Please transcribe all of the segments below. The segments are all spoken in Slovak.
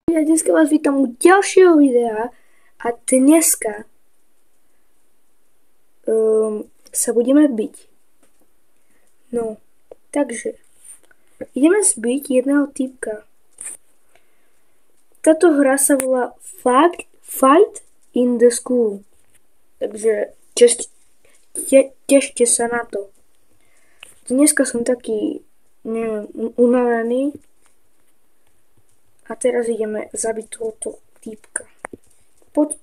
Ja dneska vás vítam u ďalšieho videa a dneska sa budeme biť. No, takže ideme zbiť jedného týpka. Táto hra sa volá Fight in the School. Takže tešte sa na to. Dneska som taký, neviem, unavený. A teraz ideme zabiť tohoto týpka. Poď.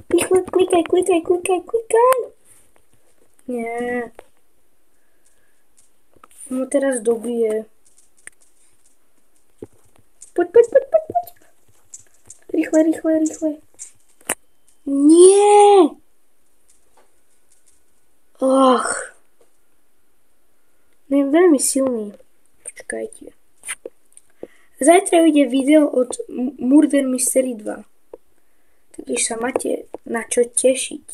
Rýchle, klikaj. Nie. No teraz dobije. Poď. Rýchle. Nie. Nie, veľmi silný. Počkajte. Zajtra vyjde video od Murder Mystery 2. Takže sa máte na čo tešiť.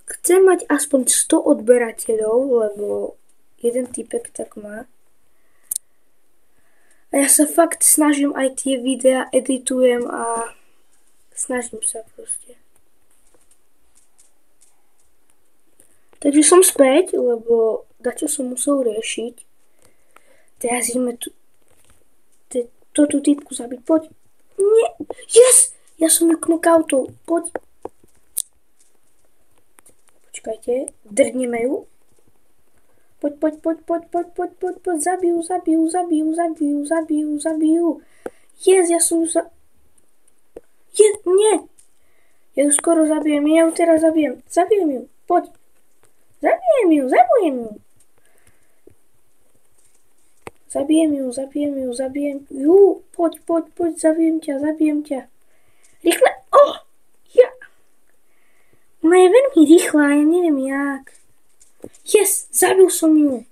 Chcem mať aspoň 100 odberateľov, lebo jeden typek tak má. A ja sa fakt snažím, aj tie videá editujem a snažím sa proste. Takže som späť, lebo dačo som musel riešiť. Teraz ideme tú týpku zabiť. Poď. Nie. Yes! Ja som ju knockoutou. Poď. Počkajte. Drdneme ju. Poď. Zabijú. Yes, ja som ju nie. Ja ju skoro zabijem. Ja ju teraz zabijem. Zabijem ju. Poď. Zabijem ju. Zabijem ju. Poď, zabijem ťa. Rýchle. Ja. Ona je veľmi rýchla, ja neviem jak. Yes, zabil som ju.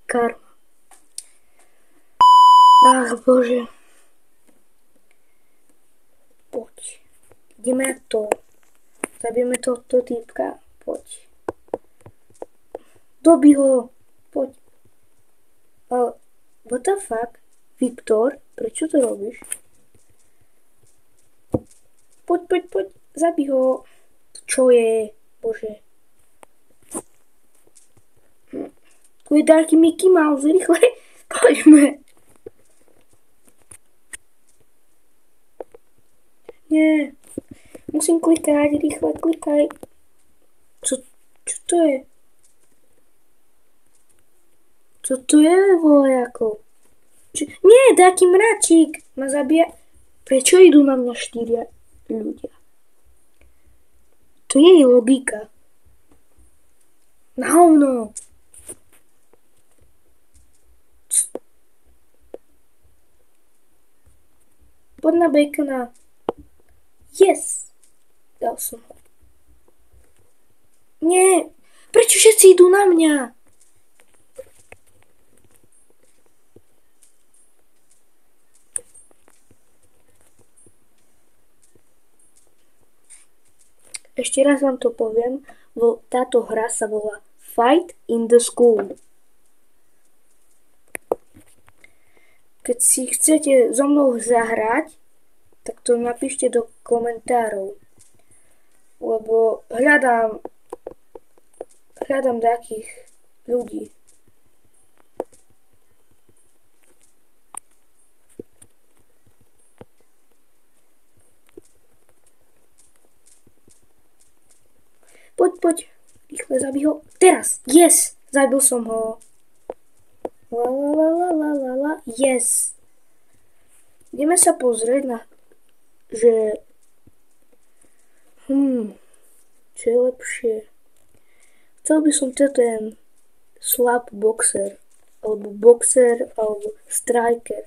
Karma. Ach, Bože. Poď. Ideme na to. Zabijeme tohto týpka. Poď. Dobí ho. Poď. What the fuck? Viktor, prečo to robíš? Poď, zabij ho. Čo je? Bože. Tu je taký Mickey Mouse, rýchle. Poďme. Nie. Musím klikať, rýchle, klikaj. Čo to je? Co to je, vojako? Nie, taký mračík ma zabije. Prečo idú na mňa 4 ľudia? To je logika. Na hovno. Poď na bacona. Yes. Dal som ho. Nie. Prečo všetci idú na mňa? Ešte raz vám to poviem, táto hra sa volá Fight in the School. Keď si chcete so mnou zahrať, tak to napíšte do komentárov. Lebo hľadám takých ľudí. Poď. Rýchle zabij ho. Teraz. Yes. Zabil som ho. Yes. Ideme sa pozrieť na, že čo je lepšie. Chcel by som ten slap boxer, alebo striker.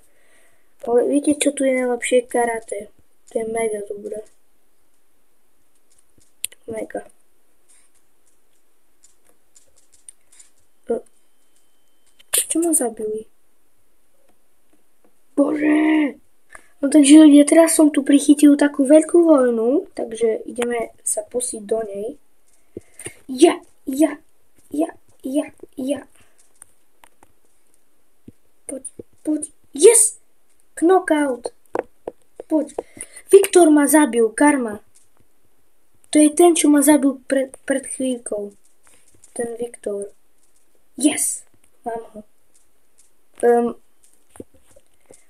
Ale viete, čo tu je najlepšie? Karate. To je mega dobré. Mega. Čo ma zabili? Bože! No takže ľudia, teraz som tu prichytil takú veľkú vojnu, takže ideme sa pustiť do nej. Ja. Poď. Yes! Knockout. Poď. Viktor ma zabil, karma. To je ten, čo ma zabil pred chvíľkou. Ten Viktor. Yes! Mám ho.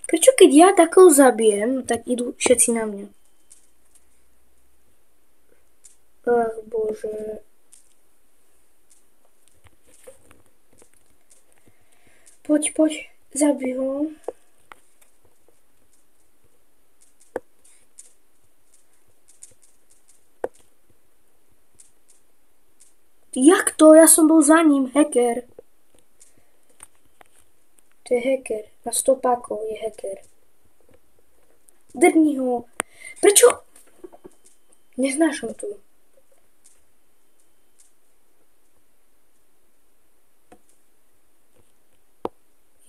Prečo keď ja takého zabijem, tak idú všetci na mňa? Ach, bože. Poď, zabij ho. Jak to? Ja som bol za ním, hacker. To je hacker. Na 100 pákov je hacker. Drni ho. Prečo? Neznášam tu.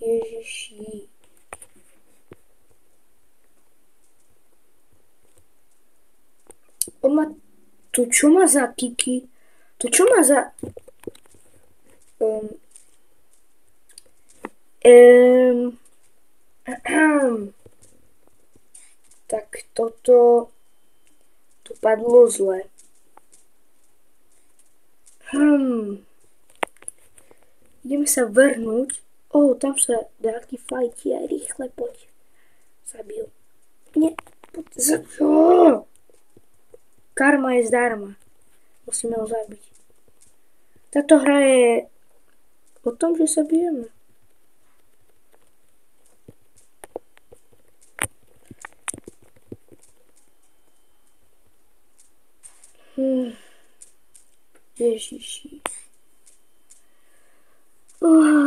Ježiši. On má... To čo má za kiky? To čo má za... Tak toto... To padlo zle. Ideme sa vrhnúť. Tam sa dáky fajtia. Rýchle, poď. Zabil. Nie, poď. Zabil. Karma je zdarma. Musíme ho zabiť. Táto hra je o tom, že sa bijeme. Ježiši. Poď.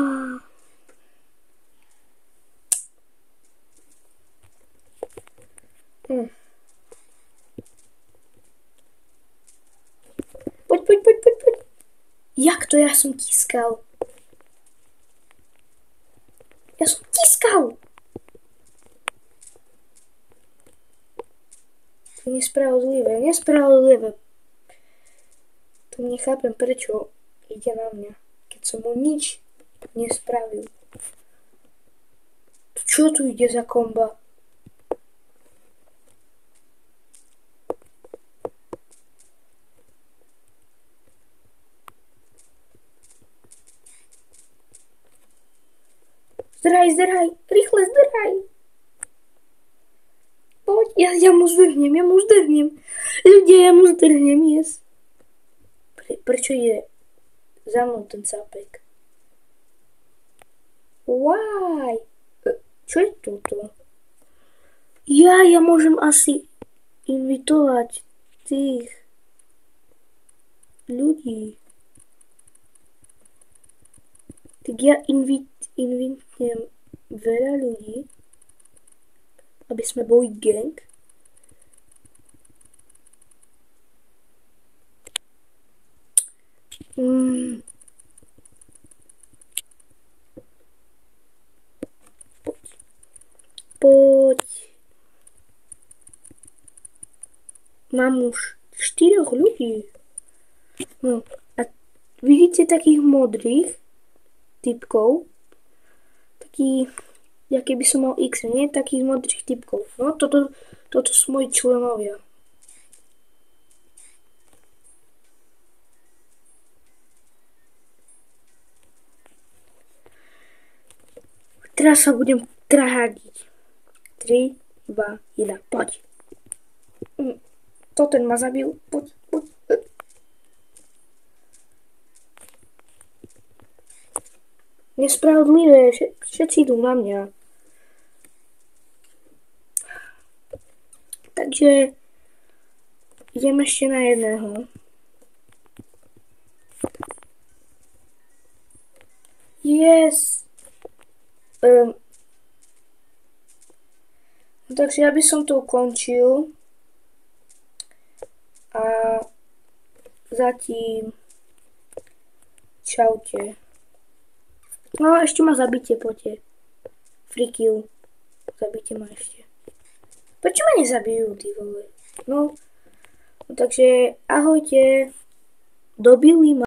Jak to? Ja som tiskal. To je nespravodlivé. To nechápem, prečo ide na mňa, keď som mu nič nespravil. Čo tu ide za komba? Zdrhaj, rýchle zdrhaj. Poď, ja mu zdrhnem. Ľudia, ja mu zdrhnem, yes. Prečo je za mnou ten cápek? Why? Čo je toto? Ja môžem asi invitovať tých ľudí. Tak ja invitujem veľa ľudí, aby sme boli gang. Poď. Mám už 4 ľudí. No, a vidíte takých modrých typkov? Taký, aký by som mal X, nie? Takých modrých typkov. No, toto sú moji členovia. Teraz sa budem trhadiť. 3, 2, 1, poď. To ten ma zabil. Poď. Nespravodlivé, všetci idú na mňa. Takže idem ešte na jedného. Yes. Takže ja by som to ukončil. A zatím čaute. No ešte ma zabite, poďte. Free kill. Zabite ma ešte. Prečo ma nezabijú, ty vole? No takže ahojte. Dobili ma.